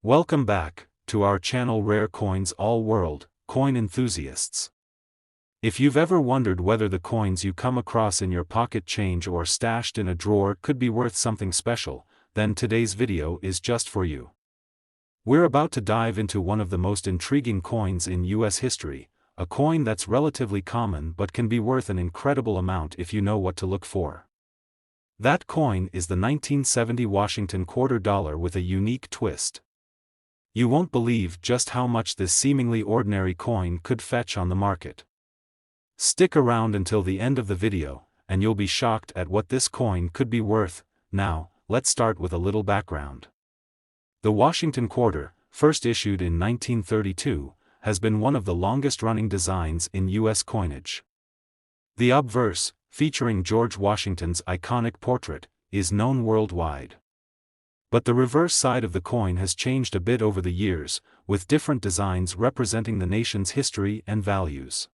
Welcome back to our channel Rare Coins All World, Coin Enthusiasts. If you've ever wondered whether the coins you come across in your pocket change or stashed in a drawer could be worth something special, then today's video is just for you. We're about to dive into one of the most intriguing coins in US history, a coin that's relatively common but can be worth an incredible amount if you know what to look for. That coin is the 1970 Washington quarter dollar with a unique twist. You won't believe just how much this seemingly ordinary coin could fetch on the market. Stick around until the end of the video, and you'll be shocked at what this coin could be worth. Now, let's start with a little background. The Washington quarter, first issued in 1932, has been one of the longest-running designs in U.S. coinage. The obverse, featuring George Washington's iconic portrait, is known worldwide. But the reverse side of the coin has changed a bit over the years, with different designs representing the nation's history and values.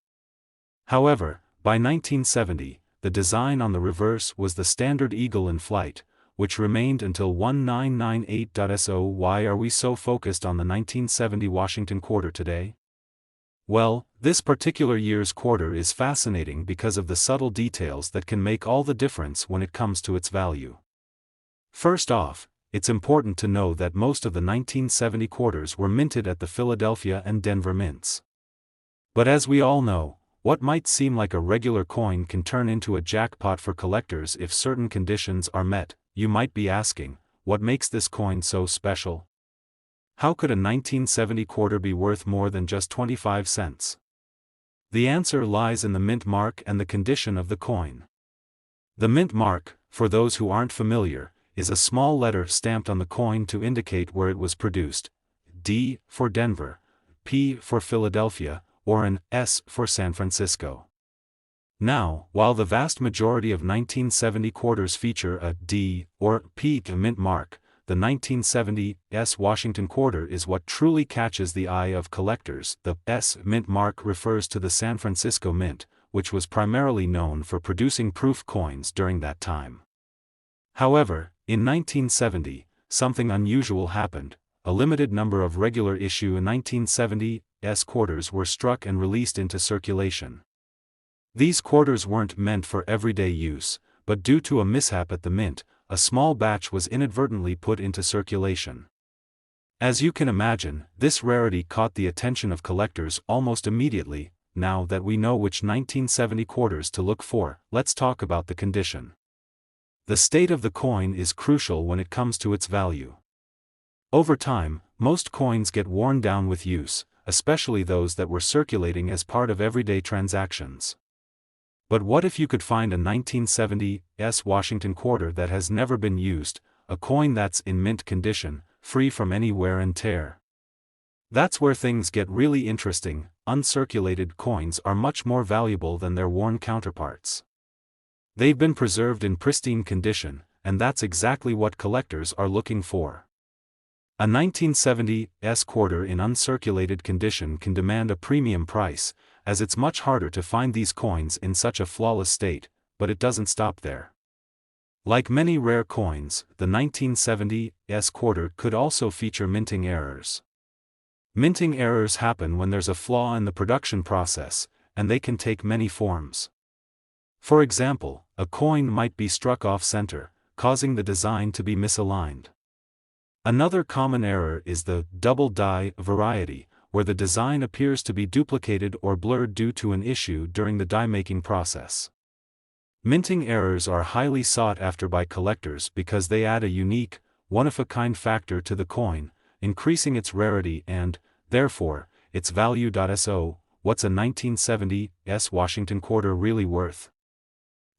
However, by 1970, the design on the reverse was the standard eagle in flight, which remained until 1998. Why are we so focused on the 1970 Washington quarter today? Well, this particular year's quarter is fascinating because of the subtle details that can make all the difference when it comes to its value. First off, it's important to know that most of the 1970 quarters were minted at the Philadelphia and Denver mints. But as we all know, what might seem like a regular coin can turn into a jackpot for collectors if certain conditions are met. You might be asking, what makes this coin so special? How could a 1970 quarter be worth more than just 25 cents? The answer lies in the mint mark and the condition of the coin. The mint mark, for those who aren't familiar, is a small letter stamped on the coin to indicate where it was produced, D for Denver, P for Philadelphia, or an S for San Francisco. Now, while the vast majority of 1970 quarters feature a D or P mint mark, the 1970 S Washington quarter is what truly catches the eye of collectors. The S mint mark refers to the San Francisco Mint, which was primarily known for producing proof coins during that time. However, in 1970, something unusual happened. A limited number of regular issue 1970 S quarters were struck and released into circulation. These quarters weren't meant for everyday use, but due to a mishap at the mint, a small batch was inadvertently put into circulation. As you can imagine, this rarity caught the attention of collectors almost immediately. Now that we know which 1970 quarters to look for, let's talk about the condition. The state of the coin is crucial when it comes to its value. Over time, most coins get worn down with use, especially those that were circulating as part of everyday transactions. But what if you could find a 1970 S Washington quarter that has never been used, a coin that's in mint condition, free from any wear and tear? That's where things get really interesting. Uncirculated coins are much more valuable than their worn counterparts. They've been preserved in pristine condition, and that's exactly what collectors are looking for. A 1970 S quarter in uncirculated condition can demand a premium price, as it's much harder to find these coins in such a flawless state, but it doesn't stop there. Like many rare coins, the 1970 S quarter could also feature minting errors. Minting errors happen when there's a flaw in the production process, and they can take many forms. For example, a coin might be struck off-center, causing the design to be misaligned. Another common error is the double die variety, where the design appears to be duplicated or blurred due to an issue during the die-making process. Minting errors are highly sought after by collectors because they add a unique, one-of-a-kind factor to the coin, increasing its rarity and, therefore, its value. So, what's a 1970 S Washington quarter really worth?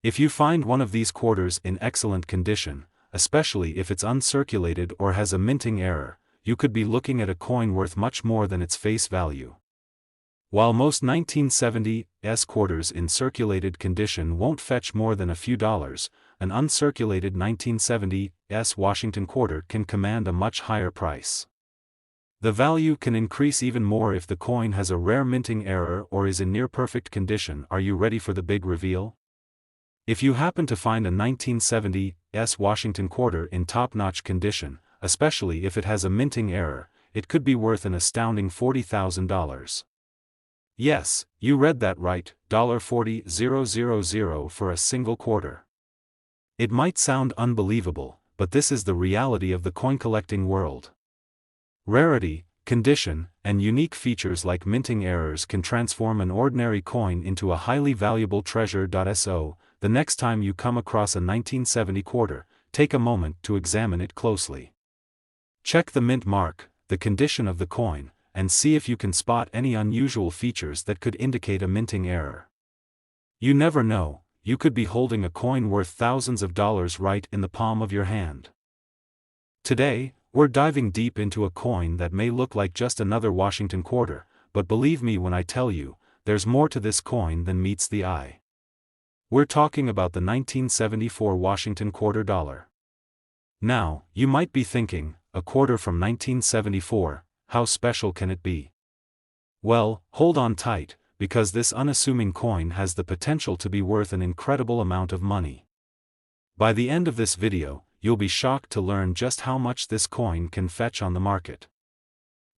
If you find one of these quarters in excellent condition, especially if it's uncirculated or has a minting error, you could be looking at a coin worth much more than its face value. While most 1970 S quarters in circulated condition won't fetch more than a few dollars, an uncirculated 1970 S Washington quarter can command a much higher price. The value can increase even more if the coin has a rare minting error or is in near-perfect condition. Are you ready for the big reveal? If you happen to find a 1970 S Washington quarter in top-notch condition, especially if it has a minting error, it could be worth an astounding $40,000. Yes, you read that right, $40,000 for a single quarter. It might sound unbelievable, but this is the reality of the coin collecting world. Rarity, condition, and unique features like minting errors can transform an ordinary coin into a highly valuable treasure. So, the next time you come across a 1970 quarter, take a moment to examine it closely. Check the mint mark, the condition of the coin, and see if you can spot any unusual features that could indicate a minting error. You never know, you could be holding a coin worth thousands of dollars right in the palm of your hand. Today, we're diving deep into a coin that may look like just another Washington quarter, but believe me when I tell you, there's more to this coin than meets the eye. We're talking about the 1974 Washington quarter dollar. Now, you might be thinking, a quarter from 1974, how special can it be? Well, hold on tight, because this unassuming coin has the potential to be worth an incredible amount of money. By the end of this video, you'll be shocked to learn just how much this coin can fetch on the market.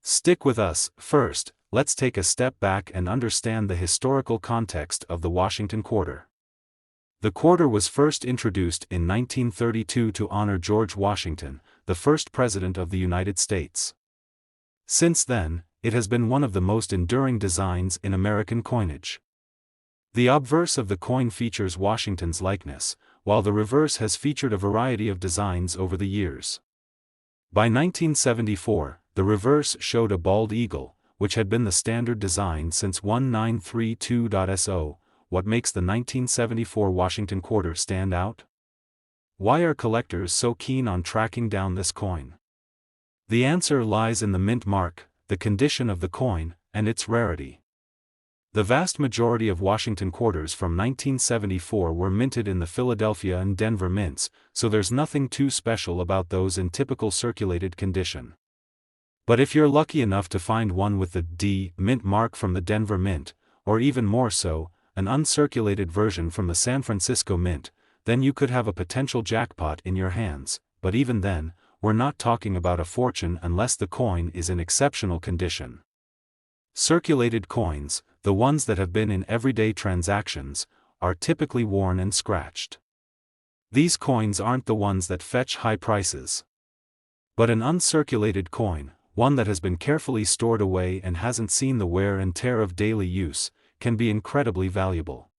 Stick with us. First, let's take a step back and understand the historical context of the Washington quarter. The quarter was first introduced in 1932 to honor George Washington, the first president of the United States. Since then, it has been one of the most enduring designs in American coinage. The obverse of the coin features Washington's likeness, while the reverse has featured a variety of designs over the years. By 1974, the reverse showed a bald eagle, which had been the standard design since 1932. So, what makes the 1974 Washington quarter stand out? Why are collectors so keen on tracking down this coin? The answer lies in the mint mark, the condition of the coin, and its rarity. The vast majority of Washington quarters from 1974 were minted in the Philadelphia and Denver mints, so there's nothing too special about those in typical circulated condition. But if you're lucky enough to find one with the D mint mark from the Denver mint, or even more so, an uncirculated version from the San Francisco mint, then you could have a potential jackpot in your hands, but even then, we're not talking about a fortune unless the coin is in exceptional condition. Circulated coins, the ones that have been in everyday transactions, are typically worn and scratched. These coins aren't the ones that fetch high prices. But an uncirculated coin, one that has been carefully stored away and hasn't seen the wear and tear of daily use, can be incredibly valuable.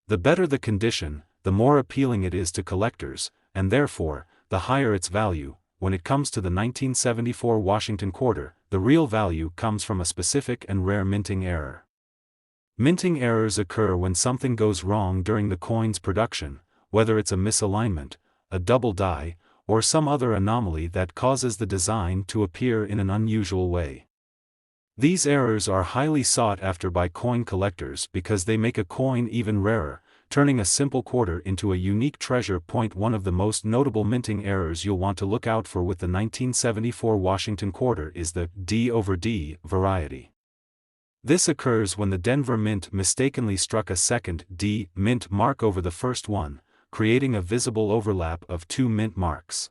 The better the condition, the more appealing it is to collectors, and therefore, the higher its value. When it comes to the 1974 Washington quarter, the real value comes from a specific and rare minting error. Minting errors occur when something goes wrong during the coin's production, whether it's a misalignment, a double die, or some other anomaly that causes the design to appear in an unusual way. These errors are highly sought after by coin collectors because they make a coin even rarer, turning a simple quarter into a unique treasure. One of the most notable minting errors you'll want to look out for with the 1974 Washington quarter is the D over D variety. This occurs when the Denver Mint mistakenly struck a second D mint mark over the first one, creating a visible overlap of two mint marks.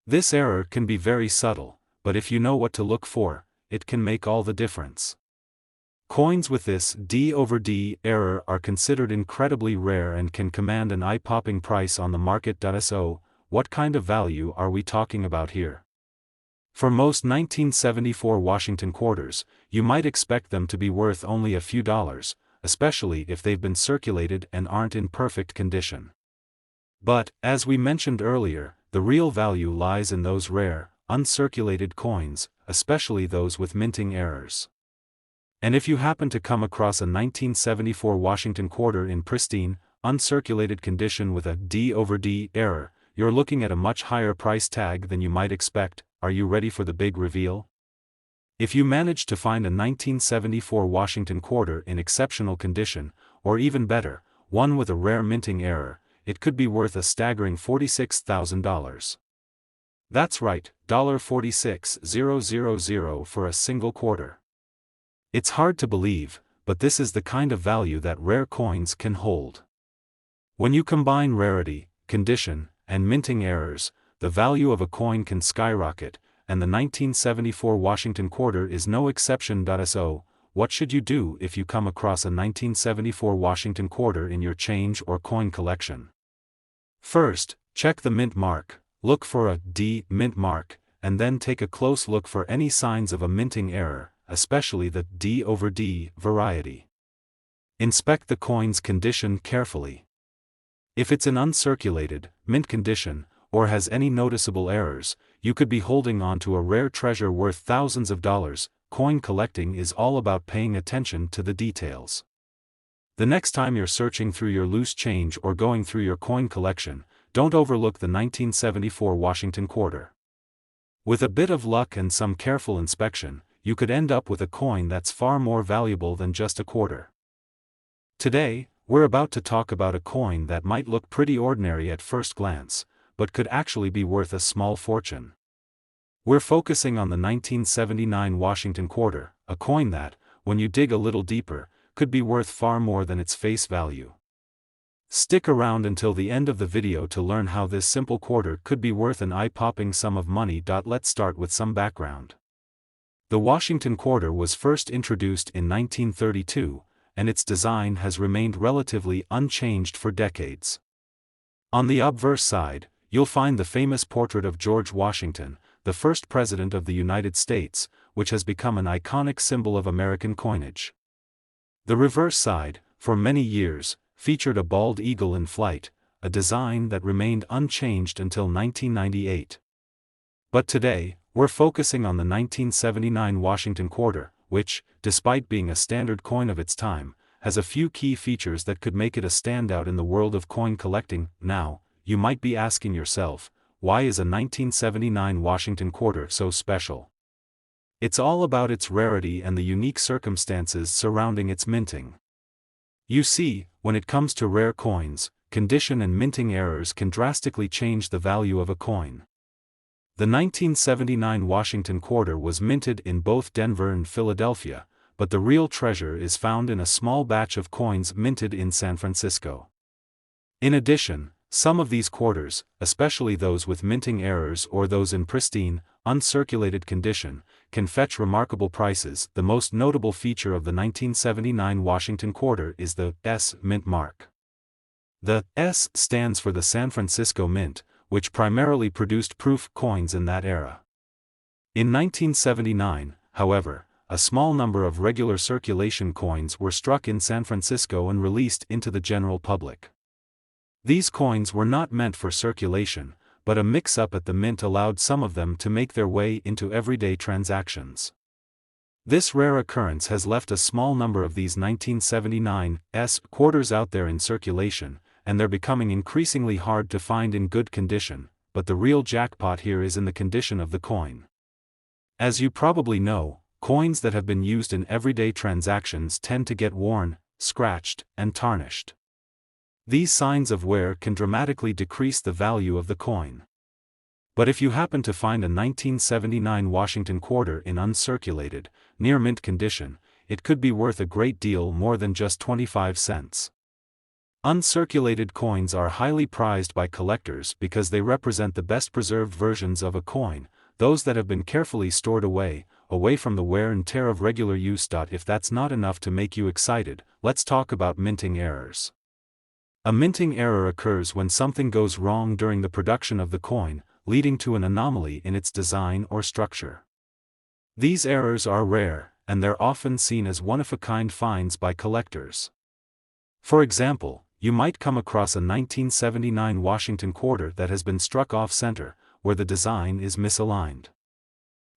This error can be very subtle, but if you know what to look for, it can make all the difference. Coins with this D over D error are considered incredibly rare and can command an eye-popping price on the market. So, what kind of value are we talking about here? For most 1974 Washington quarters, you might expect them to be worth only a few dollars, especially if they've been circulated and aren't in perfect condition. But, as we mentioned earlier, the real value lies in those rare, uncirculated coins, especially those with minting errors. And if you happen to come across a 1974 Washington quarter in pristine, uncirculated condition with a D over D error, you're looking at a much higher price tag than you might expect. Are you ready for the big reveal? If you manage to find a 1974 Washington quarter in exceptional condition, or even better, one with a rare minting error, it could be worth a staggering $46,000. That's right, $46,000 for a single quarter. It's hard to believe, but this is the kind of value that rare coins can hold. When you combine rarity, condition, and minting errors, the value of a coin can skyrocket, and the 1974 Washington quarter is no exception. So, what should you do if you come across a 1974 Washington quarter in your change or coin collection? First, check the mint mark, look for a D mint mark, and then take a close look for any signs of a minting error, especially the D over D variety. Inspect the coin's condition carefully. If it's in uncirculated, mint condition, or has any noticeable errors, you could be holding on to a rare treasure worth thousands of dollars. Coin collecting is all about paying attention to the details. The next time you're searching through your loose change or going through your coin collection, don't overlook the 1974 Washington quarter. With a bit of luck and some careful inspection, you could end up with a coin that's far more valuable than just a quarter. Today, we're about to talk about a coin that might look pretty ordinary at first glance, but could actually be worth a small fortune. We're focusing on the 1979 Washington quarter, a coin that, when you dig a little deeper, could be worth far more than its face value. Stick around until the end of the video to learn how this simple quarter could be worth an eye-popping sum of money. Let's start with some background. The Washington quarter was first introduced in 1932, and its design has remained relatively unchanged for decades. On the obverse side, you'll find the famous portrait of George Washington, the first President of the United States, which has become an iconic symbol of American coinage. The reverse side, for many years, featured a bald eagle in flight, a design that remained unchanged until 1998. But today, we're focusing on the 1979 Washington quarter, which, despite being a standard coin of its time, has a few key features that could make it a standout in the world of coin collecting. Now, you might be asking yourself, why is a 1979 Washington quarter so special? It's all about its rarity and the unique circumstances surrounding its minting. You see, when it comes to rare coins, condition and minting errors can drastically change the value of a coin. The 1979 Washington quarter was minted in both Denver and Philadelphia, but the real treasure is found in a small batch of coins minted in San Francisco. In addition, some of these quarters, especially those with minting errors or those in pristine, uncirculated condition, can fetch remarkable prices. The most notable feature of the 1979 Washington quarter is the S mint mark. The S stands for the San Francisco Mint, which primarily produced proof coins in that era. In 1979, however, a small number of regular circulation coins were struck in San Francisco and released into the general public. These coins were not meant for circulation, but a mix-up at the mint allowed some of them to make their way into everyday transactions. This rare occurrence has left a small number of these 1979 S quarters out there in circulation, and they're becoming increasingly hard to find in good condition, but the real jackpot here is in the condition of the coin. As you probably know, coins that have been used in everyday transactions tend to get worn, scratched, and tarnished. These signs of wear can dramatically decrease the value of the coin. But if you happen to find a 1979 Washington quarter in uncirculated, near mint condition, it could be worth a great deal more than just 25 cents. Uncirculated coins are highly prized by collectors because they represent the best preserved versions of a coin, those that have been carefully stored away from the wear and tear of regular use. If that's not enough to make you excited, let's talk about minting errors. A minting error occurs when something goes wrong during the production of the coin, leading to an anomaly in its design or structure. These errors are rare, and they're often seen as one-of-a-kind finds by collectors. For example, you might come across a 1979 Washington quarter that has been struck off-center, where the design is misaligned.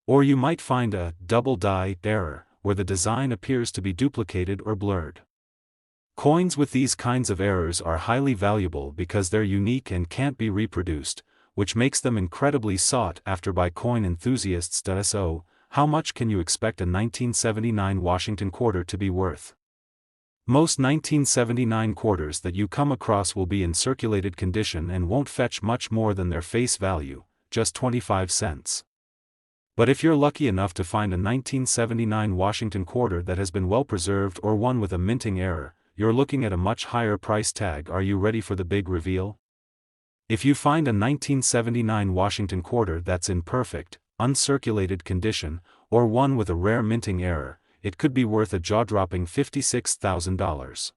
Or you might find a double die error, where the design appears to be duplicated or blurred. Coins with these kinds of errors are highly valuable because they're unique and can't be reproduced, which makes them incredibly sought after by coin enthusiasts. So, how much can you expect a 1979 Washington quarter to be worth? Most 1979 quarters that you come across will be in circulated condition and won't fetch much more than their face value, just 25 cents. But if you're lucky enough to find a 1979 Washington quarter that has been well preserved or one with a minting error, you're looking at a much higher price tag. Are you ready for the big reveal? If you find a 1979 Washington quarter that's in perfect, uncirculated condition, or one with a rare minting error, it could be worth a jaw-dropping $56,000.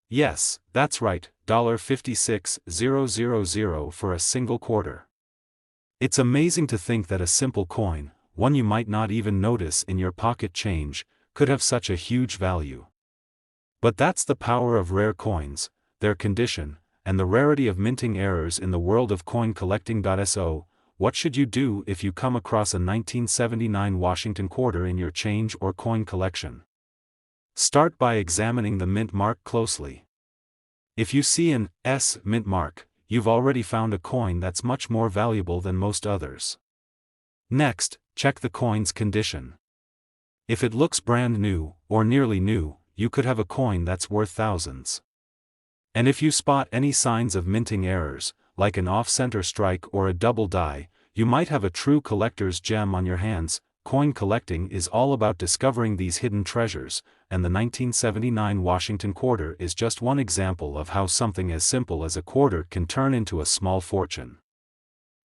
Yes, that's right, $56,000 for a single quarter. It's amazing to think that a simple coin, one you might not even notice in your pocket change, could have such a huge value. But that's the power of rare coins, their condition, and the rarity of minting errors in the world of coin collecting. So, what should you do if you come across a 1979 Washington quarter in your change or coin collection? Start by examining the mint mark closely. If you see an S mint mark, you've already found a coin that's much more valuable than most others. Next, check the coin's condition. If it looks brand new, or nearly new, you could have a coin that's worth thousands. And if you spot any signs of minting errors, like an off-center strike or a double die, you might have a true collector's gem on your hands. Coin collecting is all about discovering these hidden treasures, and the 1979 Washington quarter is just one example of how something as simple as a quarter can turn into a small fortune.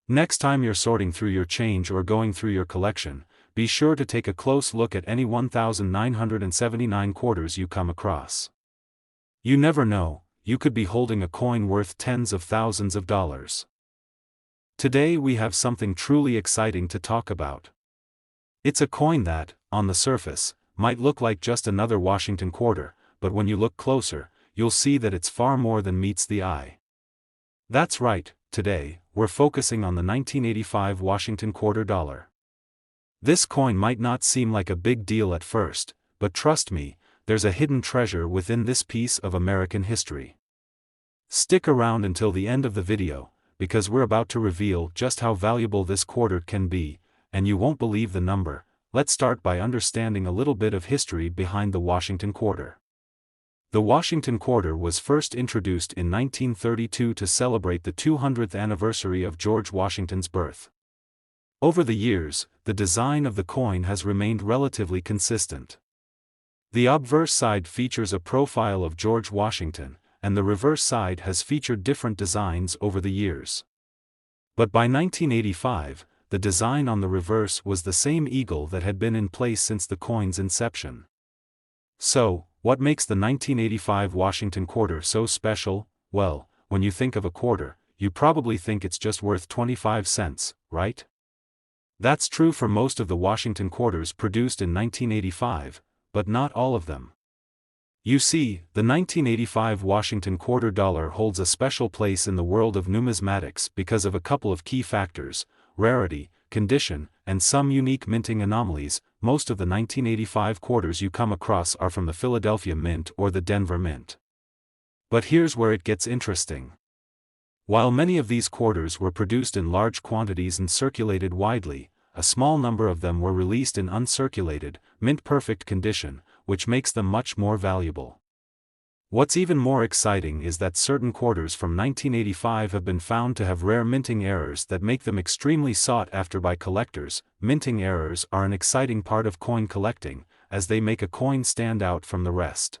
Next time you're sorting through your change or going through your collection, be sure to take a close look at any 1979 quarters you come across. You never know, you could be holding a coin worth tens of thousands of dollars. Today we have something truly exciting to talk about. It's a coin that, on the surface, might look like just another Washington quarter, but when you look closer, you'll see that it's far more than meets the eye. That's right, today, we're focusing on the 1985 Washington quarter dollar. This coin might not seem like a big deal at first, but trust me, there's a hidden treasure within this piece of American history. Stick around until the end of the video, because we're about to reveal just how valuable this quarter can be, and you won't believe the number. Let's start by understanding a little bit of history behind the Washington quarter. The Washington quarter was first introduced in 1932 to celebrate the 200th anniversary of George Washington's birth. Over the years, the design of the coin has remained relatively consistent. The obverse side features a profile of George Washington, and the reverse side has featured different designs over the years. But by 1985, the design on the reverse was the same eagle that had been in place since the coin's inception. So, what makes the 1985 Washington quarter so special? Well, when you think of a quarter, you probably think it's just worth 25 cents, right? That's true for most of the Washington quarters produced in 1985, but not all of them. You see, the 1985 Washington quarter dollar holds a special place in the world of numismatics because of a couple of key factors: rarity, condition, and some unique minting anomalies. Most of the 1985 quarters you come across are from the Philadelphia Mint or the Denver Mint. But here's where it gets interesting. While many of these quarters were produced in large quantities and circulated widely, a small number of them were released in uncirculated, mint-perfect condition, which makes them much more valuable. What's even more exciting is that certain quarters from 1985 have been found to have rare minting errors that make them extremely sought after by collectors. Minting errors are an exciting part of coin collecting, as they make a coin stand out from the rest.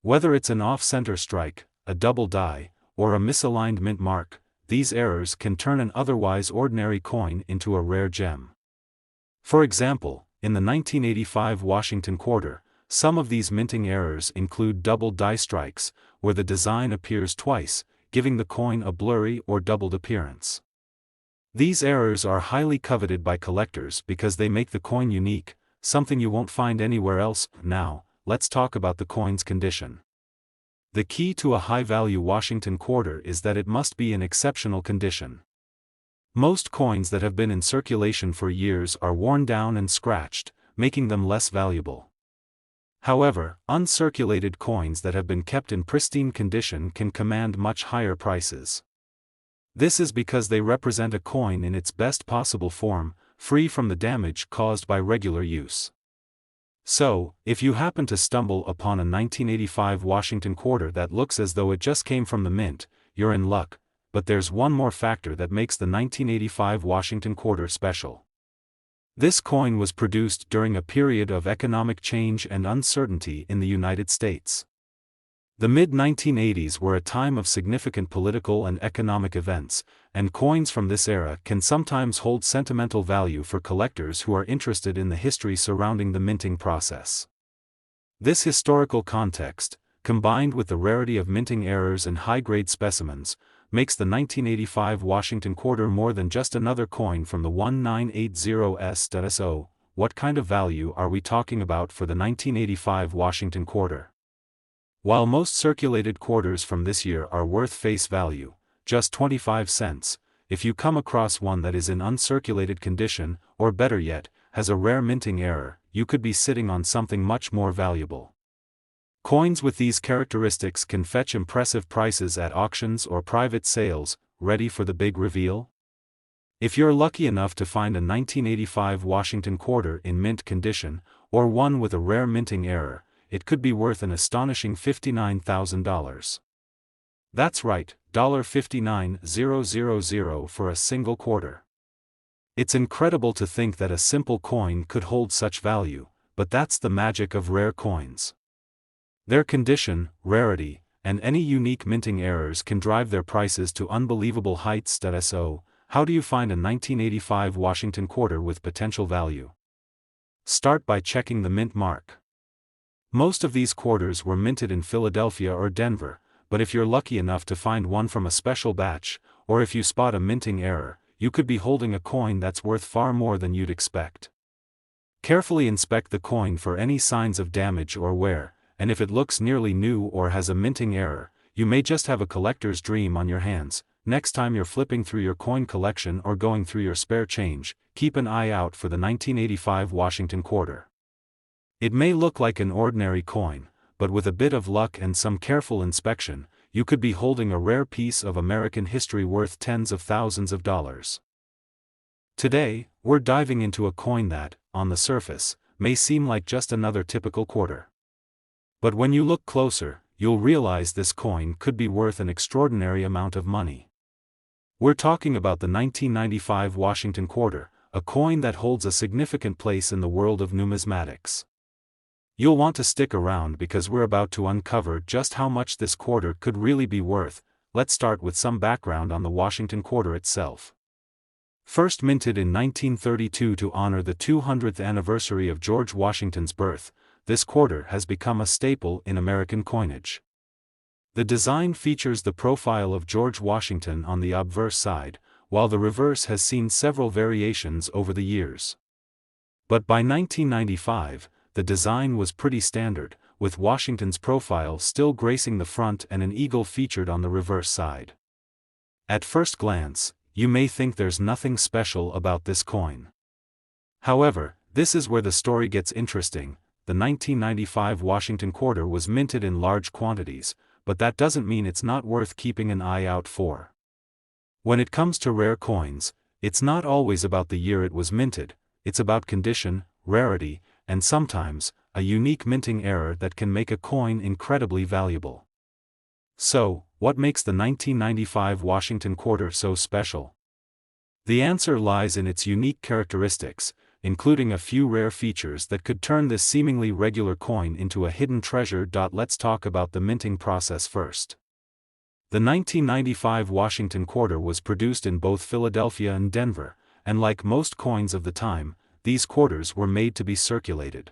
Whether it's an off-center strike, a double die, or a misaligned mint mark, these errors can turn an otherwise ordinary coin into a rare gem. For example, in the 1985 Washington quarter, some of these minting errors include double die strikes, where the design appears twice, giving the coin a blurry or doubled appearance. These errors are highly coveted by collectors because they make the coin unique, something you won't find anywhere else. Now, let's talk about the coin's condition. The key to a high-value Washington quarter is that it must be in exceptional condition. Most coins that have been in circulation for years are worn down and scratched, making them less valuable. However, uncirculated coins that have been kept in pristine condition can command much higher prices. This is because they represent a coin in its best possible form, free from the damage caused by regular use. So, if you happen to stumble upon a 1985 Washington quarter that looks as though it just came from the mint, you're in luck. But there's one more factor that makes the 1985 Washington quarter special. This coin was produced during a period of economic change and uncertainty in the United States. The mid-1980s were a time of significant political and economic events, and coins from this era can sometimes hold sentimental value for collectors who are interested in the history surrounding the minting process. This historical context, combined with the rarity of minting errors and high-grade specimens, makes the 1985 Washington quarter more than just another coin from the 1980s. So, what kind of value are we talking about for the 1985 Washington quarter? While most circulated quarters from this year are worth face value, just 25 cents, if you come across one that is in uncirculated condition, or better yet, has a rare minting error, you could be sitting on something much more valuable. Coins with these characteristics can fetch impressive prices at auctions or private sales. Ready for the big reveal? If you're lucky enough to find a 1985 Washington quarter in mint condition, or one with a rare minting error, it could be worth an astonishing $59,000. That's right, $59,000 for a single quarter. It's incredible to think that a simple coin could hold such value, but that's the magic of rare coins. Their condition, rarity, and any unique minting errors can drive their prices to unbelievable heights. So, how do you find a 1985 Washington quarter with potential value? Start by checking the mint mark. Most of these quarters were minted in Philadelphia or Denver, but if you're lucky enough to find one from a special batch, or if you spot a minting error, you could be holding a coin that's worth far more than you'd expect. Carefully inspect the coin for any signs of damage or wear, and if it looks nearly new or has a minting error, you may just have a collector's dream on your hands. Next time you're flipping through your coin collection or going through your spare change, keep an eye out for the 1985 Washington quarter. It may look like an ordinary coin, but with a bit of luck and some careful inspection, you could be holding a rare piece of American history worth tens of thousands of dollars. Today, we're diving into a coin that, on the surface, may seem like just another typical quarter. But when you look closer, you'll realize this coin could be worth an extraordinary amount of money. We're talking about the 1995 Washington quarter, a coin that holds a significant place in the world of numismatics. You'll want to stick around because we're about to uncover just how much this quarter could really be worth. Let's start with some background on the Washington quarter itself. First minted in 1932 to honor the 200th anniversary of George Washington's birth, this quarter has become a staple in American coinage. The design features the profile of George Washington on the obverse side, while the reverse has seen several variations over the years. But by 1995, the design was pretty standard, with Washington's profile still gracing the front and an eagle featured on the reverse side. At first glance, you may think there's nothing special about this coin. However, this is where the story gets interesting. The 1995 Washington quarter was minted in large quantities, but that doesn't mean it's not worth keeping an eye out for. When it comes to rare coins, it's not always about the year it was minted, it's about condition, rarity, and sometimes, a unique minting error that can make a coin incredibly valuable. So, what makes the 1995 Washington quarter so special? The answer lies in its unique characteristics, including a few rare features that could turn this seemingly regular coin into a hidden treasure. Let's talk about the minting process first. The 1995 Washington quarter was produced in both Philadelphia and Denver, and like most coins of the time, these quarters were made to be circulated.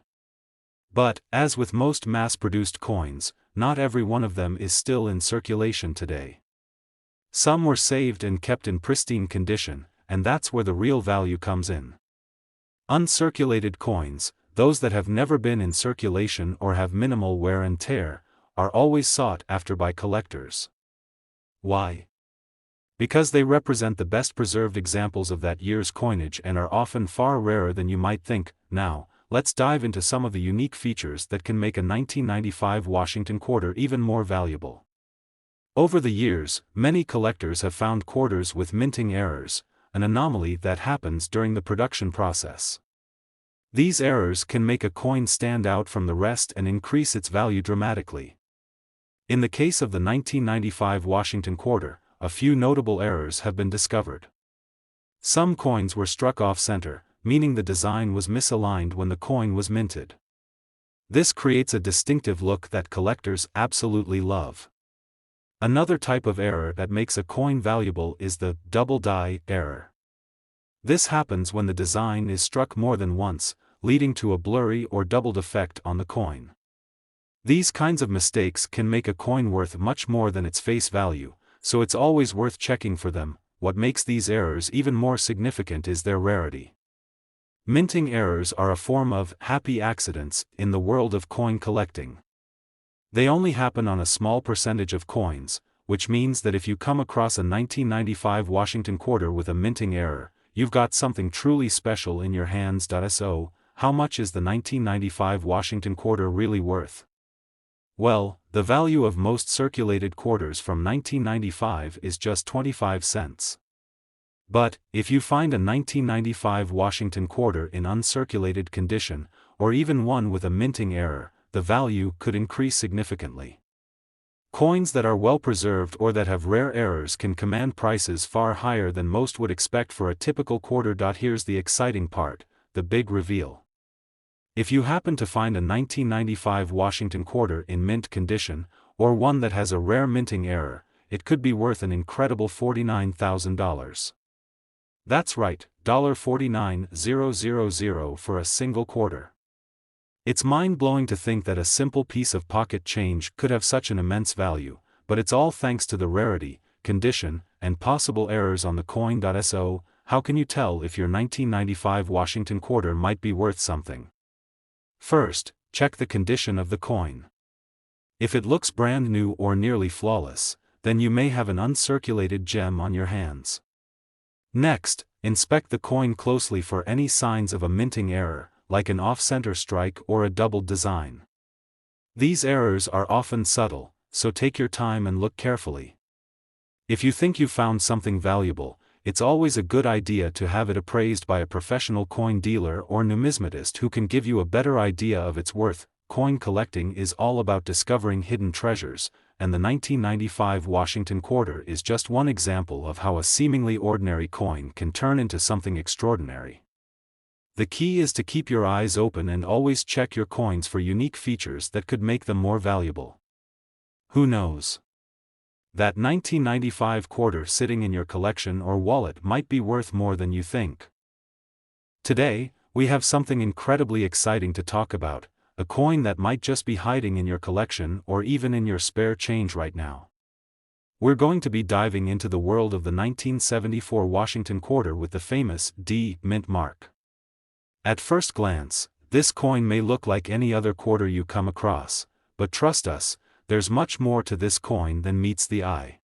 But, as with most mass-produced coins, not every one of them is still in circulation today. Some were saved and kept in pristine condition, and that's where the real value comes in. Uncirculated coins, those that have never been in circulation or have minimal wear and tear, are always sought after by collectors. Why? Because they represent the best preserved examples of that year's coinage and are often far rarer than you might think. Now, let's dive into some of the unique features that can make a 1995 Washington quarter even more valuable. Over the years, many collectors have found quarters with minting errors, an anomaly that happens during the production process. These errors can make a coin stand out from the rest and increase its value dramatically. In the case of the 1995 Washington quarter, a few notable errors have been discovered. Some coins were struck off-center, meaning the design was misaligned when the coin was minted. This creates a distinctive look that collectors absolutely love. Another type of error that makes a coin valuable is the double die error. This happens when the design is struck more than once, leading to a blurry or doubled effect on the coin. These kinds of mistakes can make a coin worth much more than its face value, so it's always worth checking for them. What makes these errors even more significant is their rarity. Minting errors are a form of happy accidents in the world of coin collecting. They only happen on a small percentage of coins, which means that if you come across a 1995 Washington quarter with a minting error, you've got something truly special in your hands. So, how much is the 1995 Washington quarter really worth? Well, the value of most circulated quarters from 1995 is just 25 cents. But, if you find a 1995 Washington quarter in uncirculated condition, or even one with a minting error, the value could increase significantly. Coins that are well preserved or that have rare errors can command prices far higher than most would expect for a typical quarter. Here's the exciting part, the big reveal. If you happen to find a 1995 Washington quarter in mint condition, or one that has a rare minting error, it could be worth an incredible $49,000. That's right, $49,000 for a single quarter. It's mind-blowing to think that a simple piece of pocket change could have such an immense value, but it's all thanks to the rarity, condition, and possible errors on the coin. So, how can you tell if your 1995 Washington quarter might be worth something? First, check the condition of the coin. If it looks brand new or nearly flawless, then you may have an uncirculated gem on your hands. Next, inspect the coin closely for any signs of a minting error, like an off-center strike or a doubled design. These errors are often subtle, so take your time and look carefully. If you think you found something valuable, it's always a good idea to have it appraised by a professional coin dealer or numismatist who can give you a better idea of its worth. Coin collecting is all about discovering hidden treasures, and the 1995 Washington quarter is just one example of how a seemingly ordinary coin can turn into something extraordinary. The key is to keep your eyes open and always check your coins for unique features that could make them more valuable. Who knows? That 1995 quarter sitting in your collection or wallet might be worth more than you think. Today, we have something incredibly exciting to talk about, a coin that might just be hiding in your collection or even in your spare change right now. We're going to be diving into the world of the 1974 Washington quarter with the famous D mint mark. At first glance, this coin may look like any other quarter you come across, but trust us, there's much more to this coin than meets the eye.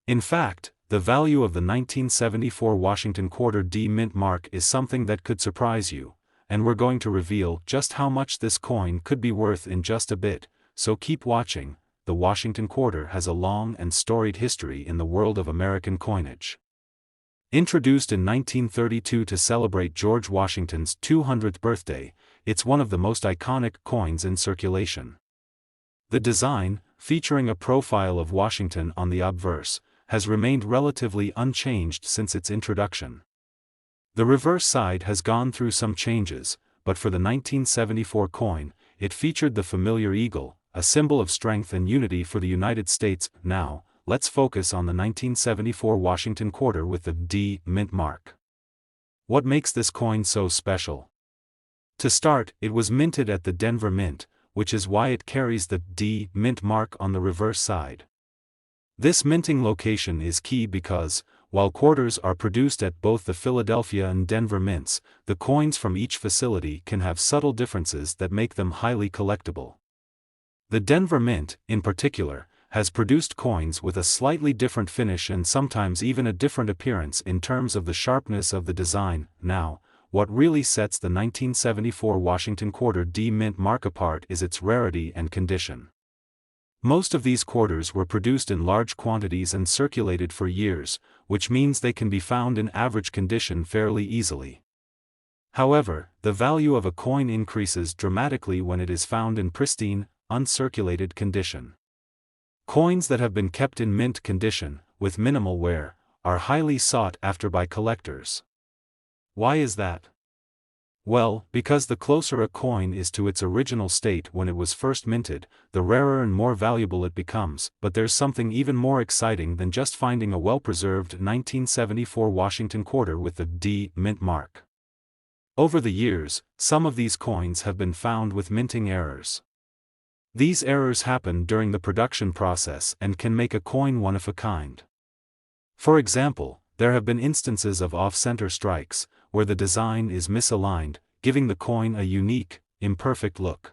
In fact, the value of the 1974 Washington quarter D mint mark is something that could surprise you, and we're going to reveal just how much this coin could be worth in just a bit, so keep watching. The Washington quarter has a long and storied history in the world of American coinage. Introduced in 1932 to celebrate George Washington's 200th birthday, it's one of the most iconic coins in circulation. The design, featuring a profile of Washington on the obverse, has remained relatively unchanged since its introduction. The reverse side has gone through some changes, but for the 1974 coin, it featured the familiar eagle, a symbol of strength and unity for the United States. Now, let's focus on the 1974 Washington quarter with the D mint mark. What makes this coin so special? To start, it was minted at the Denver Mint, which is why it carries the D mint mark on the reverse side. This minting location is key because, while quarters are produced at both the Philadelphia and Denver mints, the coins from each facility can have subtle differences that make them highly collectible. The Denver Mint, in particular, has produced coins with a slightly different finish and sometimes even a different appearance in terms of the sharpness of the design. Now, what really sets the 1974 Washington quarter D mint mark apart is its rarity and condition. Most of these quarters were produced in large quantities and circulated for years, which means they can be found in average condition fairly easily. However, the value of a coin increases dramatically when it is found in pristine, uncirculated condition. Coins that have been kept in mint condition, with minimal wear, are highly sought after by collectors. Why is that? Well, because the closer a coin is to its original state when it was first minted, the rarer and more valuable it becomes. But there's something even more exciting than just finding a well-preserved 1974 Washington quarter with the D mint mark. Over the years, some of these coins have been found with minting errors. These errors happen during the production process and can make a coin one of a kind. For example, there have been instances of off-center strikes, where the design is misaligned, giving the coin a unique, imperfect look.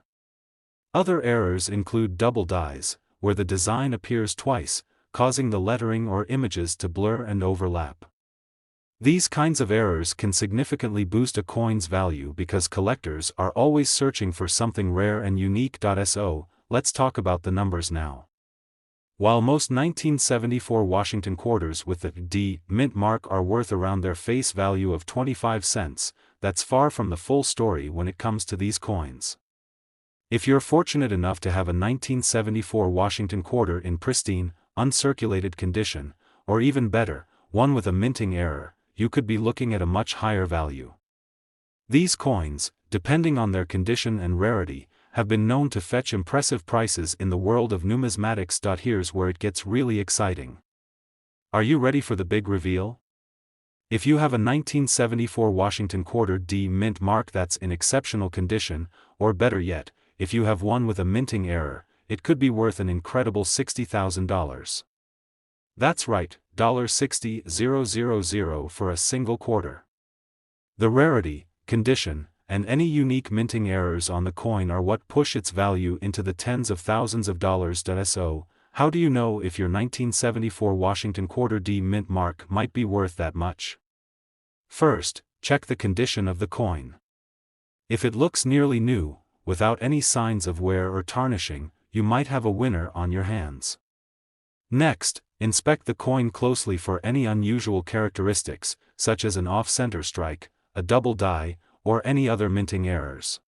Other errors include double dies, where the design appears twice, causing the lettering or images to blur and overlap. These kinds of errors can significantly boost a coin's value because collectors are always searching for something rare and unique. So, let's talk about the numbers now. While most 1974 Washington quarters with the D mint mark are worth around their face value of 25 cents, that's far from the full story when it comes to these coins. If you're fortunate enough to have a 1974 Washington quarter in pristine, uncirculated condition, or even better, one with a minting error, you could be looking at a much higher value. These coins, depending on their condition and rarity, have been known to fetch impressive prices in the world of numismatics. Here's where it gets really exciting. Are you ready for the big reveal? If you have a 1974 Washington quarter D mint mark that's in exceptional condition, or better yet, if you have one with a minting error, it could be worth an incredible $60,000. That's right, $60,000 for a single quarter. The rarity, condition, and any unique minting errors on the coin are what push its value into the tens of thousands of dollars. So, how do you know if your 1974 Washington quarter D mint mark might be worth that much? First, check the condition of the coin. If it looks nearly new, without any signs of wear or tarnishing, you might have a winner on your hands. Next, inspect the coin closely for any unusual characteristics, such as an off-center strike, a double die, or any other minting errors.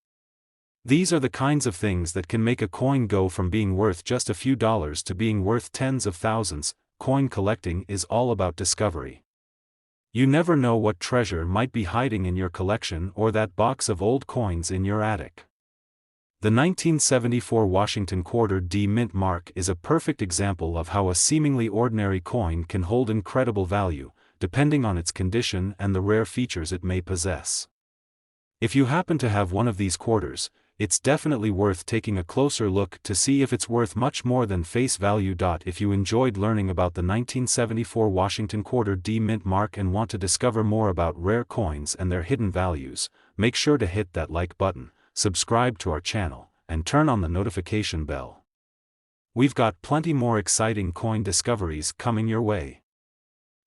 These are the kinds of things that can make a coin go from being worth just a few dollars to being worth tens of thousands. Coin collecting is all about discovery. You never know what treasure might be hiding in your collection or that box of old coins in your attic. The 1974 Washington quarter D mint mark is a perfect example of how a seemingly ordinary coin can hold incredible value, depending on its condition and the rare features it may possess. If you happen to have one of these quarters, it's definitely worth taking a closer look to see if it's worth much more than face value. If you enjoyed learning about the 1974 Washington quarter D mint mark and want to discover more about rare coins and their hidden values, make sure to hit that like button, subscribe to our channel, and turn on the notification bell. We've got plenty more exciting coin discoveries coming your way.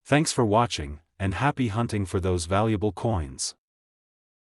Thanks for watching, and happy hunting for those valuable coins.